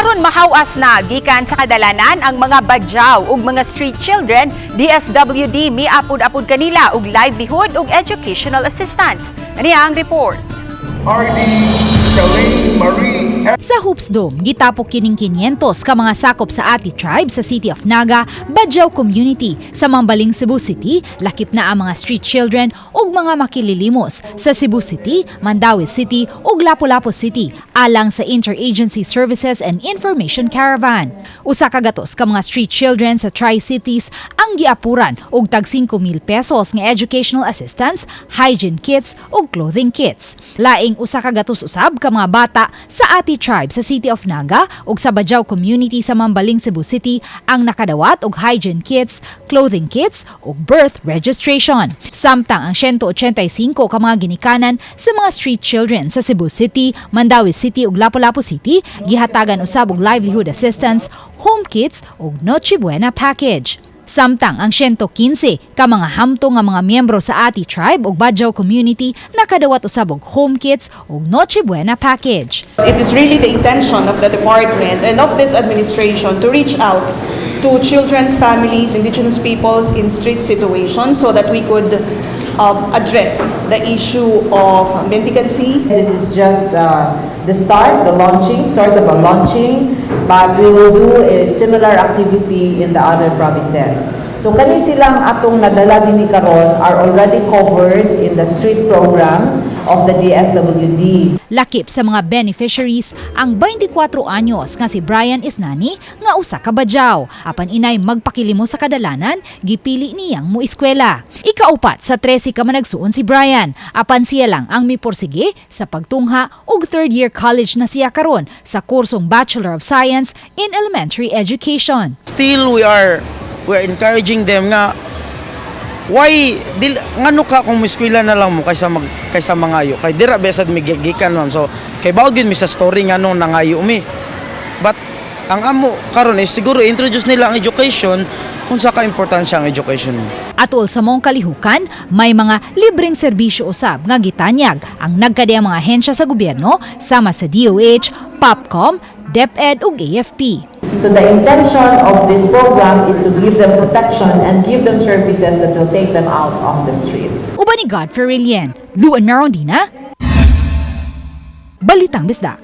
Aron mahawas na gikan sa kadalanan ang mga Badjao ug mga street children, DSWD miapod-apod kanila og livelihood ug educational assistance. Kaniya ang report. Sa Hoopsdome, gitapok kining 500 ka mga sakop sa Ati Tribe sa City of Naga, Badjao Community sa Mambaling, Cebu City, lakip na ang mga street children ug mga makililimos sa Cebu City, Mandaue City ug Lapu-Lapu City alang sa Interagency Services and Information Caravan. Usa ka gatos ka mga street children sa Tri-Cities ang giapuran og tag 5,000 pesos nga educational assistance, hygiene kits ug clothing kits. Laing usa ka gatos usab ka mga bata sa Ati Tribe sa City of Naga ug sa Badjao Community sa Mambaling, Cebu City ang nakadawat og hygiene kits, clothing kits ug birth registration. Samtang ang 185 ka mga ginikanan sa mga street children sa Cebu City, Mandaue City ug Lapu-Lapu City gihatagan usab og livelihood assistance, home kits ug Noche Buena package. Samtang ang 115 ka mga hamto nga mga miyembro sa Ati Tribe ug Badjao Community nakadawat usab og home kits ug Noche Buena package. It is really the intention of the department and of this administration to reach out to children's families, indigenous peoples in street situations so that we could address the issue of mendicancy. This is just the start of a launching, but we will do a similar activity in the other provinces. So kani silang atong nadala dinhi karon are already covered in the street program of the DSWD. Lakip sa mga beneficiaries ang 24 anyos nga si Brian Isnani nga usa ka Badjao. Apan inay magpakilimos sa kadalanan, gipili niyang moeskwela. Ikaupat sa 13 ka managsuon si Brian. Apan siya lang ang miporsige sa pagtungha ug third year college na siya karon sa kursong Bachelor of Science in Elementary Education. Still we're encouraging them nga why ngano ka kung miskwela na lang mo kaysa mangayo kay dira besad migigikan ma'am, so kay bawod gyud mi sa story ngano nangayo mi, but ang amo karon is siguro introduce nila ang education kung sa ka importansya ang education. Atol sa mong kalihukan, may mga libreng serbisyo usab nga gitanyag ang nagkadiyang mga ahensya sa gobyerno sama sa DOH, POPCOM, DepEd ug AFP. So the intention of this program is to give them protection and give them services that will take them out of the street. Uban ni Godfrey Rillian, Luan Marondina, Balitang Bisdak.